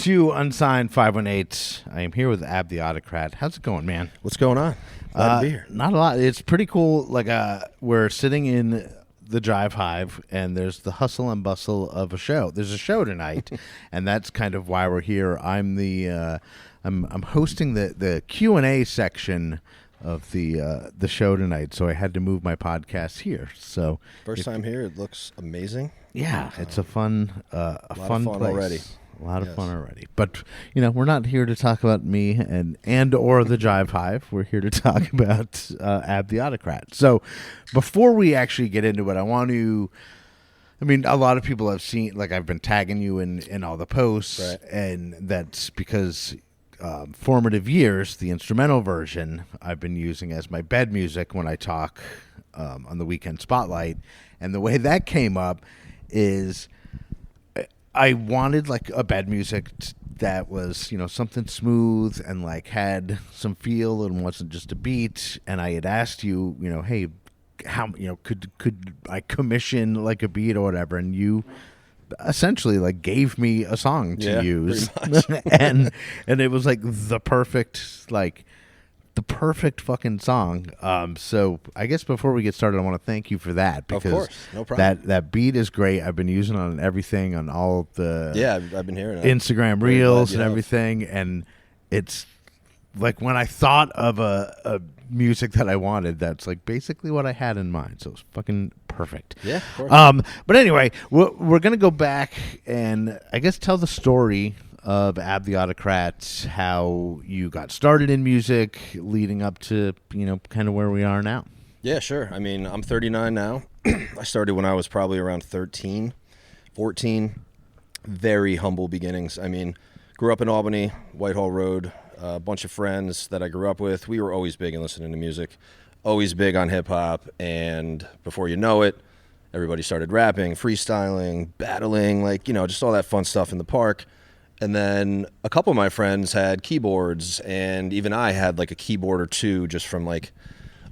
to Unsigned518. I am here with Ab the Audicrat. How's it going, man? What's going on? Glad to be here. Not a lot. It's pretty cool. Like, we're sitting in the Jive Hive, and there's the hustle and bustle of a show. There's a show tonight, and that's kind of why we're here. I'm I'm hosting the Q&A section of the show tonight, so I had to move my podcast here. So First time here, it looks amazing. Yeah, it's a fun fun place. already. A lot of fun already. But, we're not here to talk about me and or the Jive Hive. We're here to talk about Ab the Audicrat. So before we actually get into it, a lot of people have seen, like, I've been tagging you in all the posts, right. And that's because Formative Years, the instrumental version, I've been using as my bed music when I talk on the Weekend Spotlight. And the way that came up is I wanted like a bed music that was, something smooth and like had some feel and wasn't just a beat. And I had asked you, hey, how, could I commission like a beat or whatever? And you essentially like gave me a song to use. and it was like the perfect fucking song. So I guess before we get started, I want to thank you for that, because of course, no problem. That beat is great. I've been using it on everything, on all the I've been hearing it. Instagram Reels and everything, and it's like when I thought of a music that I wanted, that's like basically what I had in mind. So it's fucking perfect. Yeah, of course. But anyway, we're gonna go back and I guess tell the story of Ab the Audicrat, how you got started in music, leading up to, kind of where we are now. Yeah, sure. I'm 39 now. I started when I was probably around 13, 14. Very humble beginnings. Grew up in Albany, Whitehall Road, a bunch of friends that I grew up with. We were always big in listening to music, always big on hip-hop, and before you know it, everybody started rapping, freestyling, battling, just all that fun stuff in the park. And then a couple of my friends had keyboards, and even I had like a keyboard or two just from like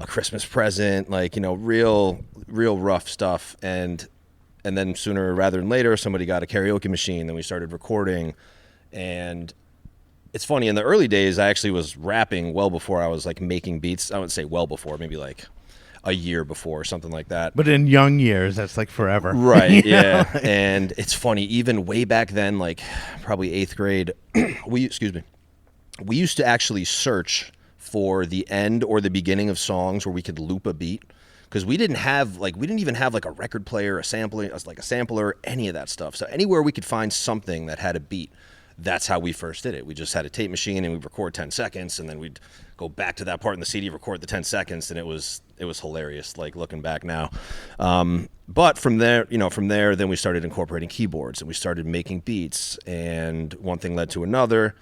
a Christmas present, real rough stuff. And then sooner rather than later, somebody got a karaoke machine, then we started recording. And it's funny, in the early days, I actually was rapping well before I was like making beats. I wouldn't say well before, maybe like a year before or something like that. But in young years, that's like forever. Right, yeah. And it's funny, even way back then, like probably 8th grade, we used to actually search for the end or the beginning of songs where we could loop a beat, because we didn't even have like a record player, a sampler, any of that stuff. So anywhere we could find something that had a beat, that's how we first did it. We just had a tape machine and we'd record 10 seconds and then we'd go back to that part in the CD, record the 10 seconds, and it was hilarious, like looking back now. But from there, then we started incorporating keyboards and we started making beats, and one thing led to another.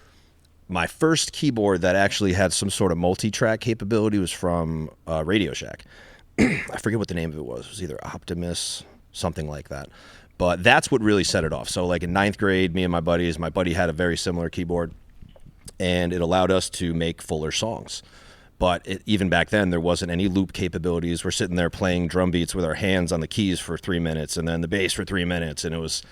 My first keyboard that actually had some sort of multi-track capability was from Radio Shack. I forget what the name of it was. It was either Optimus, something like that. But that's what really set it off. So like in 9th grade, me and my buddy had a very similar keyboard, and it allowed us to make fuller songs. But even back then, there wasn't any loop capabilities. We're sitting there playing drum beats with our hands on the keys for 3 minutes, and then the bass for 3 minutes, and it was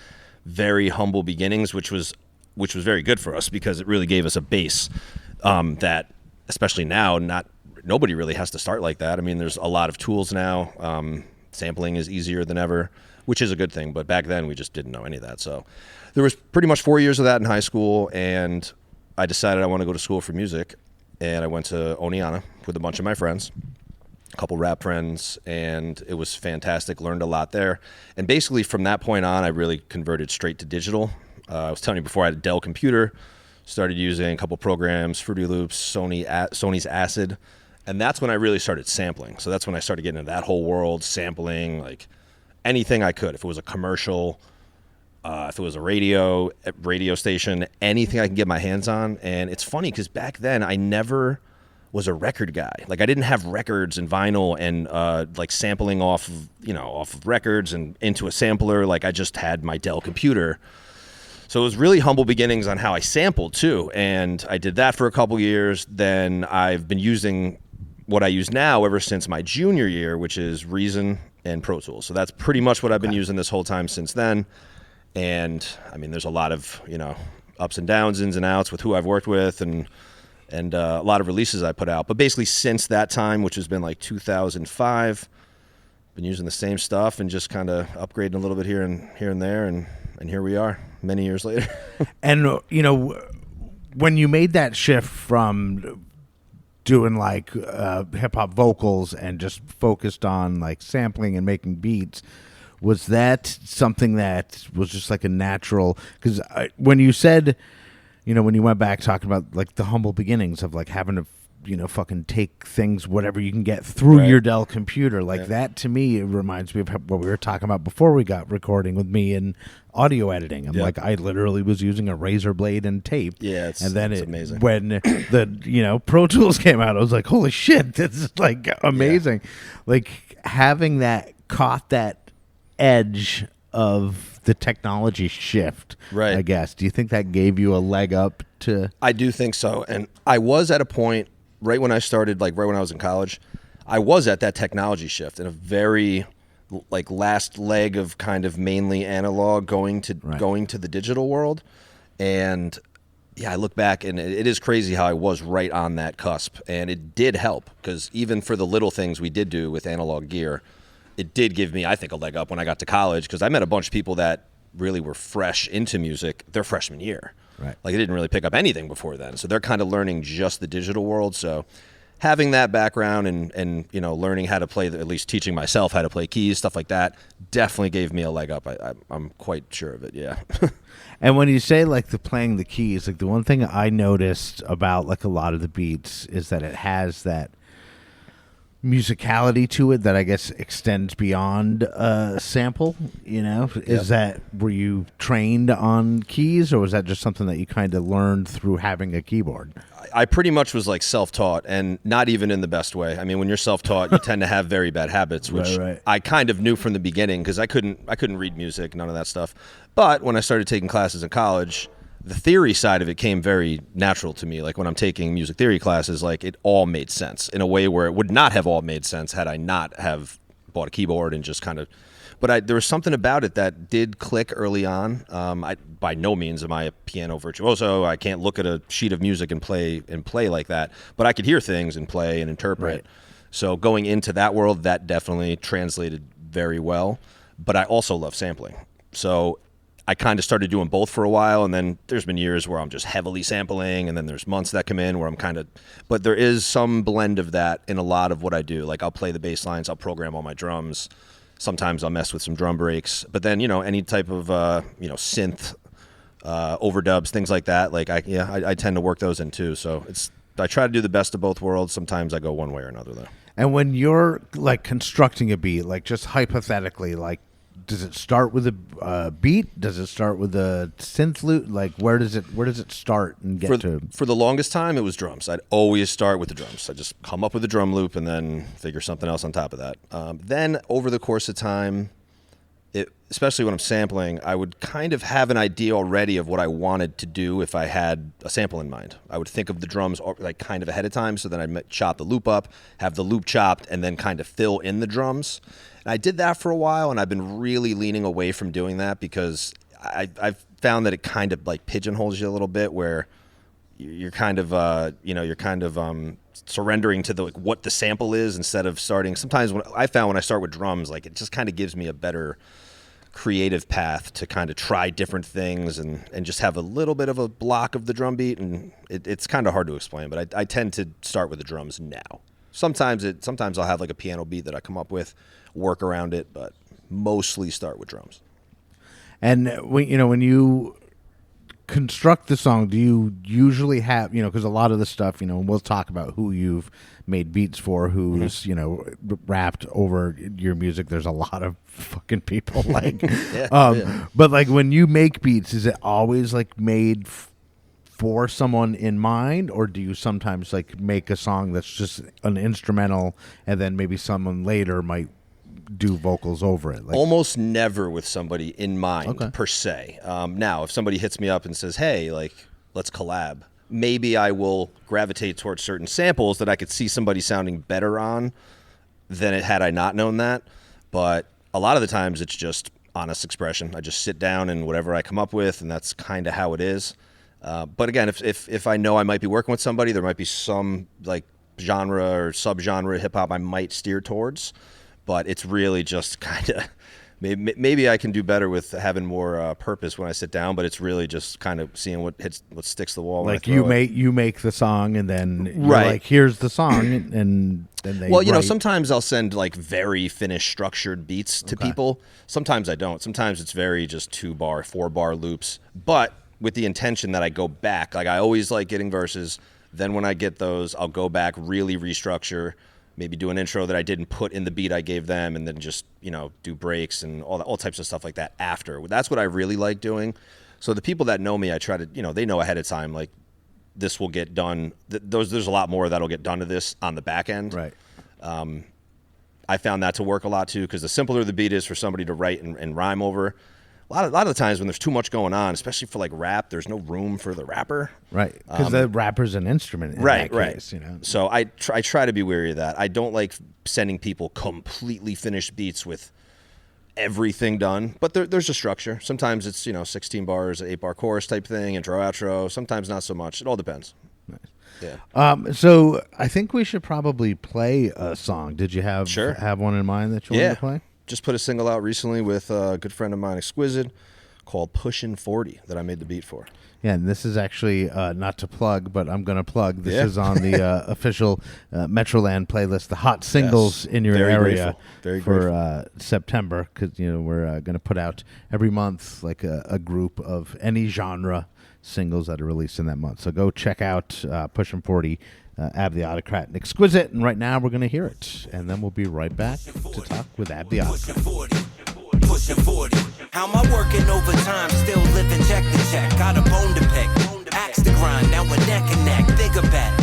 very humble beginnings, which was very good for us, because it really gave us a base that, especially now, nobody really has to start like that. There's a lot of tools now. Sampling is easier than ever, which is a good thing. But back then, we just didn't know any of that. So there was pretty much 4 years of that in high school, and I decided I want to go to school for music. And I went to Oneonta with a bunch of my friends, a couple rap friends, and it was fantastic. Learned a lot there. And basically from that point on, I really converted straight to digital. I was telling you before, I had a Dell computer, started using a couple programs, Fruity Loops, Sony's Acid. And that's when I really started sampling. So that's when I started getting into that whole world, sampling like anything I could. If it was a commercial, if it was a radio station, anything I can get my hands on. And it's funny because back then I never was a record guy. Like I didn't have records and vinyl and like sampling off of records and into a sampler. Like I just had my Dell computer. So it was really humble beginnings on how I sampled too. And I did that for a couple years. Then I've been using what I use now ever since my junior year, which is Reason and Pro Tools. So that's pretty much what I've been using this whole time since then. And I mean, there's a lot of, ups and downs, ins and outs with who I've worked with, and a lot of releases I put out. But basically since that time, which has been like 2005, been using the same stuff and just kind of upgrading a little bit here and there, and here we are many years later. And when you made that shift from doing like hip hop vocals and just focused on like sampling and making beats, was that something that was just like a natural? Because when you said, when you went back talking about like the humble beginnings of like having to fucking take things, whatever you can get through your Dell computer, like that to me, it reminds me of what we were talking about before we got recording with me and audio editing. I'm like, I literally was using a razor blade and tape. Yeah, and then it's amazing. When the Pro Tools came out, I was like, holy shit, this is like amazing. Like having that caught that edge of the technology shift, right? I guess. Do you think that gave you a leg up to? I do think so, and I was at a point right when I started, like right when I was in college, I was at that technology shift in a very like last leg of kind of mainly analog going to the digital world. And yeah, I look back and it is crazy how I was right on that cusp, and it did help because even for the little things we did do with analog gear, it did give me, I think, a leg up when I got to college, because I met a bunch of people that really were fresh into music their freshman year. Right. Like they didn't really pick up anything before then. So they're kind of learning just the digital world. So having that background and learning how to play, at least teaching myself how to play keys, stuff like that, definitely gave me a leg up. I'm quite sure of it, yeah. And when you say like the playing the keys, like the one thing I noticed about like a lot of the beats is that it has that musicality to it that I guess extends beyond sample. Is that, were you trained on keys, or was that just something that you kind of learned through having a keyboard? I pretty much was like self-taught, and not even in the best way. I mean, when you're self-taught, you tend to have very bad habits, which I kind of knew from the beginning, because I couldn't read music, none of that stuff. But when I started taking classes in college, the theory side of it came very natural to me. Like when I'm taking music theory classes, like it all made sense in a way where it would not have all made sense had I not have bought a keyboard and just kind of. But there was something about it that did click early on. By no means am I a piano virtuoso. I can't look at a sheet of music and play like that. But I could hear things and play and interpret. Right. So going into that world, that definitely translated very well. But I also love sampling. So I kind of started doing both for a while, and then there's been years where I'm just heavily sampling, and then there's months that come in where I'm kind of, but there is some blend of that in a lot of what I do. Like I'll play the bass lines, I'll program all my drums. Sometimes I'll mess with some drum breaks, but then, any type of, synth, overdubs, things like that. Like I tend to work those in too. So I try to do the best of both worlds. Sometimes I go one way or another though. And when you're like constructing a beat, like just hypothetically, like, does it start with a beat? Does it start with a synth loop? Like where does it start and get to? For the longest time, it was drums. I'd always start with the drums. I just come up with a drum loop and then figure something else on top of that. Then over the course of time, especially when I'm sampling, I would kind of have an idea already of what I wanted to do if I had a sample in mind. I would think of the drums like kind of ahead of time, so then I'd chop the loop up, have the loop chopped, and then kind of fill in the drums. And I did that for a while, and I've been really leaning away from doing that because I've found that it kind of like pigeonholes you a little bit, where you're kind of surrendering to what the sample is instead of starting. Sometimes when I start with drums, like it just kind of gives me a better creative path to kind of try different things and just have a little bit of a block of the drum beat, and it's kind of hard to explain, but I tend to start with the drums now. Sometimes I'll have like a piano beat that I come up with, work around it, but mostly start with drums. And when you construct the song, do you usually have, because a lot of the stuff, we'll talk about who you've made beats for, who's, rapped over your music. There's a lot of fucking people like, but like when you make beats, is it always like made for someone in mind, or do you sometimes like make a song that's just an instrumental and then maybe someone later might do vocals over it? Like, almost never with somebody in mind, per se. Now, if somebody hits me up and says, hey, like, let's collab, maybe I will gravitate towards certain samples that I could see somebody sounding better on than it had I not known that. But a lot of the times it's just honest expression. I just sit down and whatever I come up with, and that's kind of how it is. But again, if I know I might be working with somebody, there might be some like genre or subgenre hip hop I might steer towards, but it's really just kind of maybe I can do better with having more purpose when I sit down, but it's really just kind of seeing what sticks the wall. Like you make the song and then you're Right. like, here's the song, and then they Well, you know, write. sometimes I'll send like very finished, structured beats to people. Sometimes I don't. Sometimes it's very just 2-bar, 4-bar loops, but with the intention that I go back. Like I always like getting verses. Then when I get those, I'll go back, really restructure, maybe do an intro that I didn't put in the beat I gave them, and then just, you know, do breaks and all types of stuff like that after. That's what I really like doing. So the people that know me, I try to, you know, they know ahead of time, like, this will get done. There's a lot more that'll get done to this on the back end. Right. I found that to work a lot too, because the simpler the beat is for somebody to write and rhyme over. A lot of the times when there's too much going on, especially for like rap, there's no room for the rapper. Right. Because the rapper's an instrument in Right, that right. case, you know. So I try to be wary of that. I don't like sending people completely finished beats with everything done, but there's a structure. Sometimes it's, you know, 16 bars, 8-bar chorus type thing, intro, outro. Sometimes not so much. It all depends. Nice. Yeah. So I think we should probably play a song. Did you have one in mind that you wanted to play? Just put a single out recently with a good friend of mine, Exquisite, called Pushin' 40 that I made the beat for. Yeah, and this is actually not to plug, but I'm going to plug. This is on the official Metroland playlist, the hot singles in your Very area grateful. Very for September, because you know we're going to put out every month like a group of any genre singles that are released in that month. So go check out Pushin' 40, Ab the Audicrat, and Exquisite, and right now we're going to hear it, and then we'll be right back to talk with Ab the Audicrat. Pushing 40. How am I working overtime? Still living check to check. Got a bone to pick. Axe to grind. Now we're neck and neck. Bigger bet.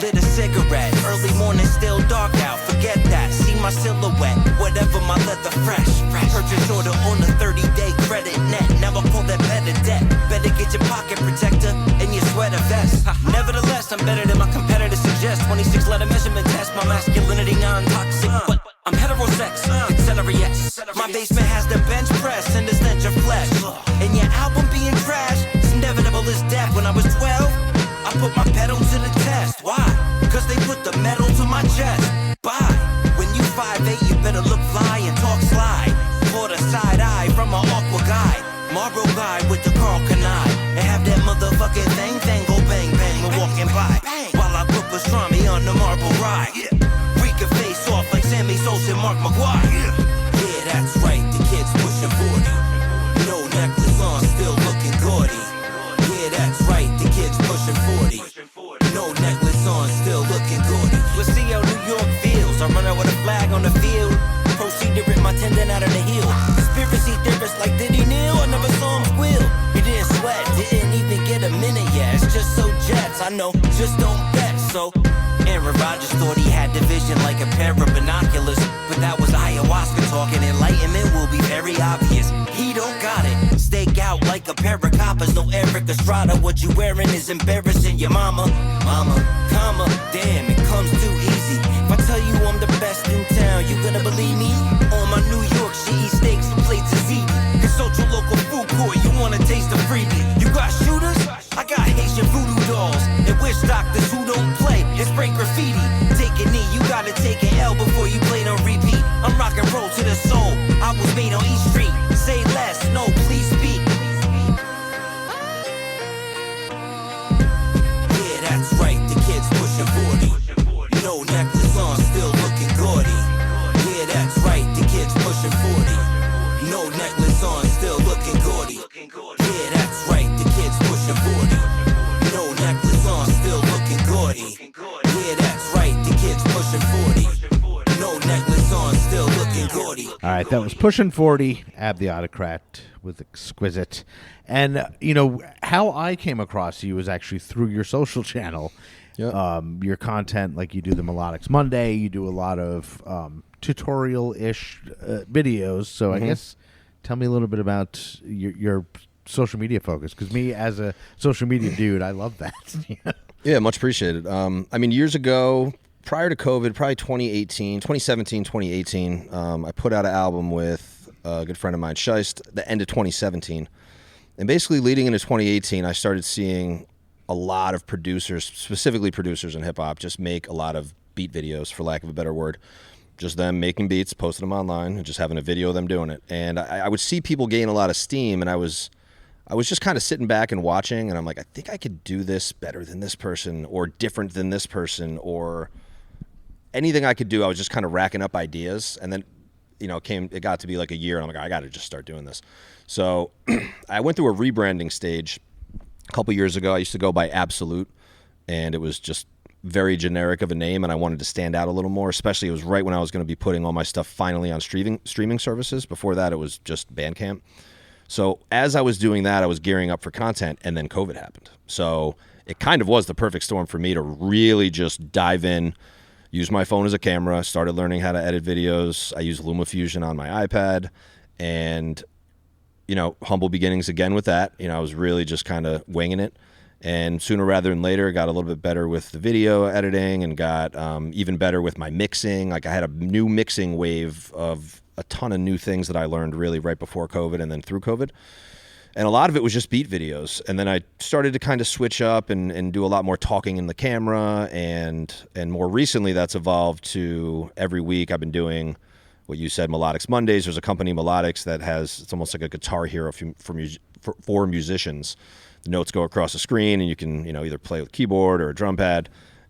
Lit a cigarette. Early morning, still dark out. Forget that. See my silhouette. Whatever, my leather fresh. Purchase order on a 30-day credit net. Now I call that better debt. Better get your pocket protector and your sweater vest. Nevertheless, I'm better than my competitors suggest. 26-letter measurement test. My masculinity non-toxic. But I'm heterosex, etc. Yes. My basement has the bench press and the stench of flesh. And your album being trash, it's inevitable as death. When I was 12, I put my pedal to the test. Why? Cause they put the metal to my chest. Bye. When you 5'8", you better look fly and talk slide. Caught a side eye from an awkward guy. Marlboro guy with the Carl Canai. And have that motherfucking thing go bang bang when walking by. While I put pastrami on the marble ride. We can face off like Sammy Sosa and Mark McGuire. Yeah, that's right, the kid's pushing 40. No necklace on, still looking gaudy. Yeah, that's right, the kid's pushing 40. No necklace on, still looking gaudy. Let's see how New York feels. I run out with a flag on the field. Proceed to rip my tendon out of the heel. Conspiracy theorists like, did he kneel? I never saw him squeal. He didn't sweat, didn't even get a minute yet. It's just so jets, I know, just don't bet. So Aaron Rodgers thought he had the vision like a pair of binoculars, but that was ayahuasca talking. Enlightenment will be very obvious. He don't got it. Stake out like a pair of coppers. No Eric Estrada. What you wearing is embarrassing your mama. Comma, damn, it comes too easy. If I tell you I'm the best in town, you gonna believe me? On my New York, she eats steaks and plates of ziti. Consult your local food court, you wanna taste the freebie. You got shooters? I got Haitian voodoo dolls and witch doctors who don't play and spray graffiti. Take a knee, you gotta take an L before you play on repeat. I'm rock and roll to the soul. I was made on East Street. Say less, no, please speak. Yeah, that's right, the kid's pushing 40. No necklace on, still looking gaudy. Yeah, that's right, the kid's pushing 40. No necklace on, still looking gaudy. Yeah, that's right, the kid's pushing 40. No necklace on, still looking gaudy. Yeah, that's right, the kid's pushing 40. No necklace on, still looking gaudy. All right, that was Pushing 40, Ab the Autocrat with Exquisite. And, you know, how I came across you was actually through your social channel. Yep. Your content, like you do the Melodics Monday, you do a lot of tutorial-ish videos. So I guess tell me a little bit about your social media focus, because me as a social media dude, I love that. Yeah, much appreciated. I mean, years ago, prior to COVID, probably 2017, 2018, I put out an album with a good friend of mine, Scheist, the end of 2017. And basically leading into 2018, I started seeing a lot of producers, specifically producers in hip hop, just make a lot of beat videos, for lack of a better word. Just them making beats, posting them online, and just having a video of them doing it. And I would see people gain a lot of steam, and I was just kind of sitting back and watching, and I'm like, I think I could do this better than this person, or different than this person, or anything I could do. I was just kind of racking up ideas, and then, it got to be like a year, and I'm like, I got to just start doing this. So I went through a rebranding stage a couple years ago. I used to go by Absolute, and it was just very generic of a name, and I wanted to stand out a little more, especially it was right when I was going to be putting all my stuff finally on streaming services. Before that, it was just Bandcamp. So as I was doing that, I was gearing up for content, and then COVID happened. So it kind of was the perfect storm for me to really just dive in, use my phone as a camera, started learning how to edit videos. I use LumaFusion on my iPad, and humble beginnings again with that. I was really just kind of winging it. And sooner rather than later, got a little bit better with the video editing, and got even better with my mixing. Like, I had a new mixing wave of a ton of new things that I learned really right before COVID and then through COVID. And a lot of it was just beat videos. And then I started to kind of switch up and do a lot more talking in the camera. And more recently, that's evolved to every week I've been doing what you said, Melodics Mondays. There's a company, Melodics, that it's almost like a Guitar Hero for musicians. The notes go across the screen, and you can either play with keyboard or a drum pad.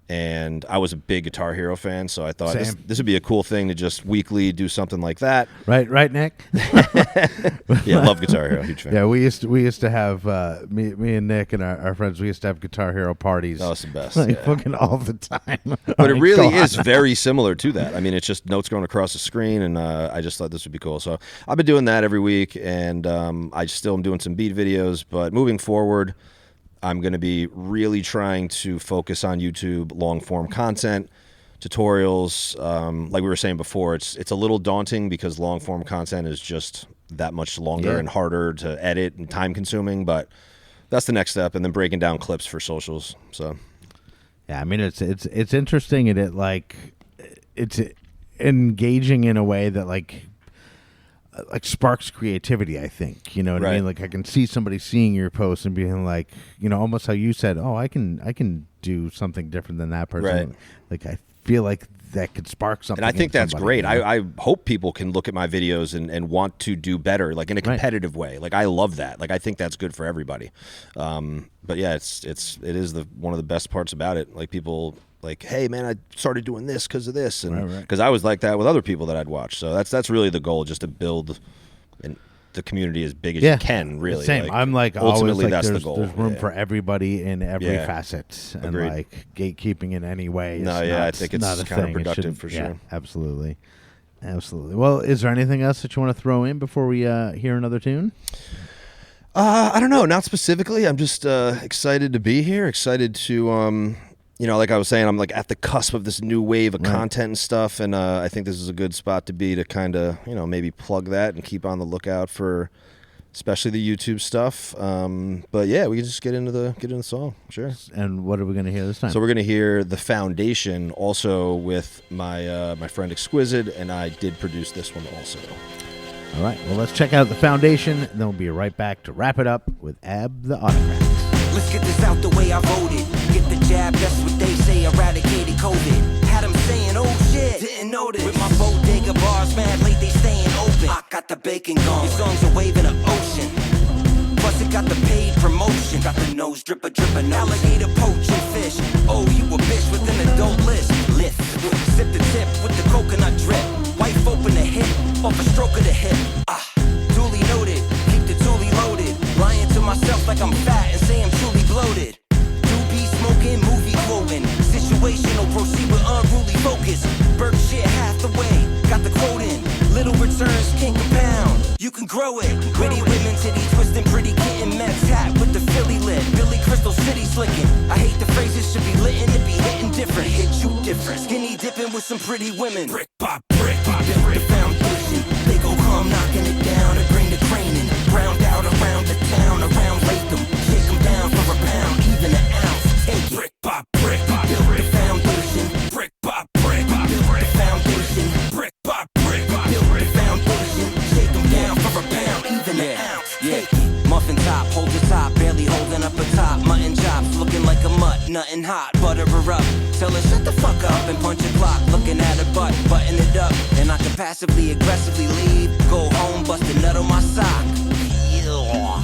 And I was a big Guitar Hero fan, so I thought this would be a cool thing to just weekly do something like that. Right, Nick? Yeah, love Guitar Hero, huge fan. Yeah, we used to have me and Nick and our friends. We used to have Guitar Hero parties. Oh, it's the best, fucking all the time. But it really is very similar to that. I mean, it's just notes going across the screen, and I just thought this would be cool. So I've been doing that every week, and I still am doing some beat videos. But moving forward, I'm going to be really trying to focus on YouTube long-form content, tutorials. Like we were saying before, it's a little daunting because long-form content is just that much longer and harder to edit and time-consuming. But that's the next step, and then breaking down clips for socials. So, yeah, I mean, it's interesting, and it's engaging in a way that like sparks creativity, I think. You know what I mean? Like, I can see somebody seeing your post and being like, almost how you said, oh, I can do something different than that person. Right. Like, I feel like that could spark something. And I think that's somebody, great. I hope people can look at my videos and want to do better, like in a competitive way. Like, I love that. Like, I think that's good for everybody. But yeah, it is one of the best parts about it. Like, people like, hey man, I started doing this because of this, and because I was like that with other people that I'd watch. So that's really the goal, just to build the community as big as you can. Really, same. I'm like ultimately always, that's there's, the goal. There's room for everybody in every facet, and Agreed. like gatekeeping in any way. I think it's counterproductive for sure. Yeah, absolutely. Well, is there anything else that you want to throw in before we hear another tune? I don't know, not specifically. I'm just excited to be here. Excited to like I was saying, I'm like at the cusp of this new wave of content and stuff, and I think this is a good spot to be, to kind of maybe plug that and keep on the lookout for especially the YouTube stuff. But yeah, we can just get into the song. Sure. And what are we going to hear this time? So we're going to hear The Foundation, also with my my friend Exquisite, and I did produce this one also. All right, well, let's check out The Foundation, and then we'll be right back to wrap it up with Ab the Audicrat. Let's get this out the way I voted. Get the jab, that's what they say, eradicated COVID. Had them saying, oh shit, didn't notice. With my bodega bars, mad late, they staying open. I got the bacon gone, your songs are waving the ocean. Plus it got the paid promotion. Got the nose dripper, alligator poaching fish. Oh, you a bitch with an adult list. Lift, sip the tip with the coconut drip. Wife open the hip, off a stroke of the hip. Duly noted, keep the toolie loaded. Lying to myself like I'm fat and say I'm truly bloated. Doobie smoking, movie quoting. Situational, proceed with unruly focus. Berkshire Hathaway, got the quote in. Little returns can't compound, you can grow it. Witty women, titty twisting, pretty kitten. Mets hat with the Philly lip. Billy Crystal City slicking. I hate the phrases, should be lit and it be hitting different. Hit you different. Skinny dipping with some pretty women. Brick pop, build the foundation. They go come knocking it down and bring the crane in. Ground out around the town, around Latham. Shake them down for a pound, even an ounce. Take it. Brick pop, build the foundation. Brick pop, build the foundation. Brick pop, build the foundation. Shake them down for a pound, even an ounce. Take it. Muffin top, hold nothing hot, butter her up. Tell her shut the fuck up and punch a clock. Looking at her butt, button it up. And I can passively aggressively leave. Go home, bust a nut on my sock.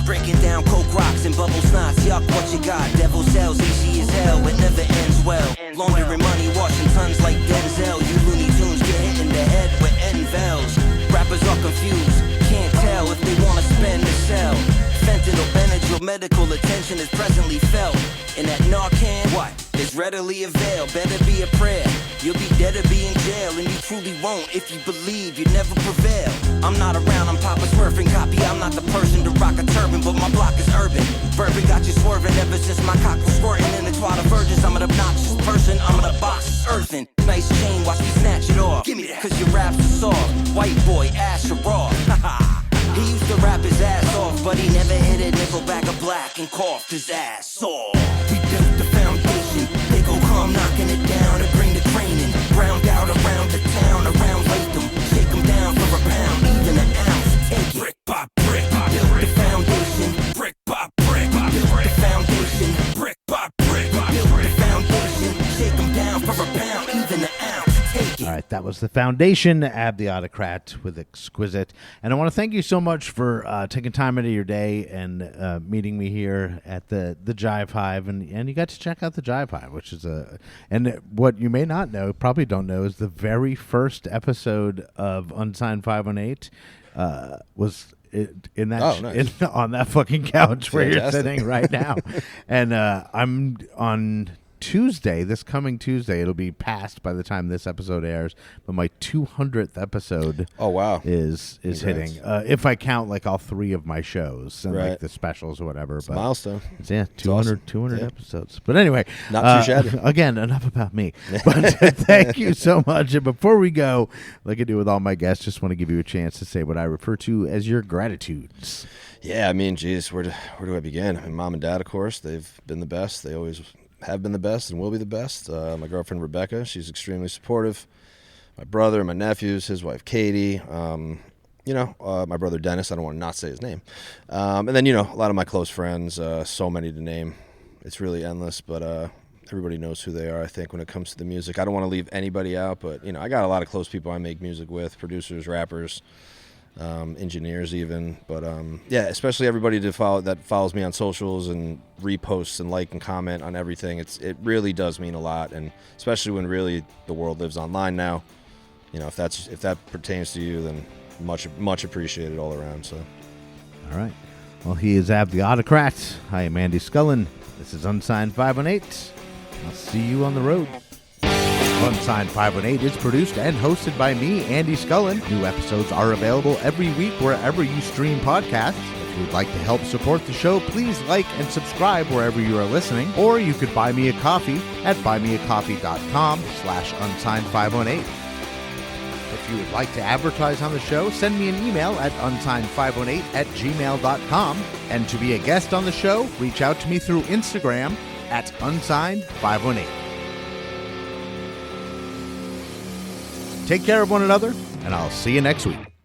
Breaking down coke rocks and bubble snots. Yuck, what you got? Devil cells, easy as hell. It never ends well. Laundering money, washing tons like Denzel. You Looney Tunes get hit in the head with N-Vels. Rappers are confused, can't tell if they wanna spend or sell. Fentanyl, Benadryl, medical attention is presently felt. And that Narcan, what? Is readily availed. Better be a prayer. You'll be dead or be in jail, and you truly won't if you believe you never prevail. I'm not around, I'm Papa Smurfing copy. I'm not the person to rock a turban, but my block is urban. Bourbon got you swerving ever since my cock was squirting in the twat of virgins. I'm an obnoxious person, I'm in a box earthing. Nice chain, watch me snatch it off. Give me that, cause your raps are soft. White boy, ass are raw. He used to rap his ass off, but he never hit a nickel bag of black and coughed his ass off. We built the foundation, they gon' come knocking it down and bring the crane in. Round out around the town, around Latham. Shake them down for a pound, even an ounce. Take it. Brick by brick, built the foundation. Brick by brick, built the foundation. Brick by brick, built the foundation. Shake them down for a pound, even an ounce. All right, that was The Foundation, Ab the Audicrat with Exquisite. And I want to thank you so much for taking time out of your day and meeting me here at the Jive Hive. And you got to check out the Jive Hive, which is and what you may not know, probably don't know, is the very first episode of Unsigned 518 was in that nice. On that fucking couch where you're Fantastic. sitting right now. And I'm on Tuesday, this coming Tuesday, it'll be past by the time this episode airs, but my 200th episode is hitting. If I count like all three of my shows and like the specials or whatever. It's a milestone. It's, 200 Yeah. episodes. But anyway, Not too shabby. Again, enough about me. But thank you so much. And before we go, like I do with all my guests, just want to give you a chance to say what I refer to as your gratitudes. Yeah, I mean, geez, where do I begin? I mean, mom and dad, of course, they've been the best. They always have been the best and will be the best. My girlfriend Rebecca, she's extremely supportive. My brother, my nephews, his wife Katie, my brother Dennis, I don't want to not say his name. And then, a lot of my close friends, so many to name. It's really endless, but everybody knows who they are, I think, when it comes to the music. I don't want to leave anybody out, but, I got a lot of close people I make music with, producers, rappers, engineers even, but especially everybody that follows me on socials and reposts and like and comment on everything. It really does mean a lot, and especially when really the world lives online now. If that pertains to you, then much appreciated all around. So, all right. Well, he is Ab the Audicrat. I am Andy Scullin. This is Unsigned 518. I'll see you on the road. Unsigned 518 is produced and hosted by me, Andy Scullin. New episodes are available every week wherever you stream podcasts. If you would like to help support the show, please like and subscribe wherever you are listening. Or you could buy me a coffee at buymeacoffee.com/unsigned518. If you would like to advertise on the show, send me an email at unsigned518@gmail.com. And to be a guest on the show, reach out to me through Instagram at unsigned518. Take care of one another, and I'll see you next week.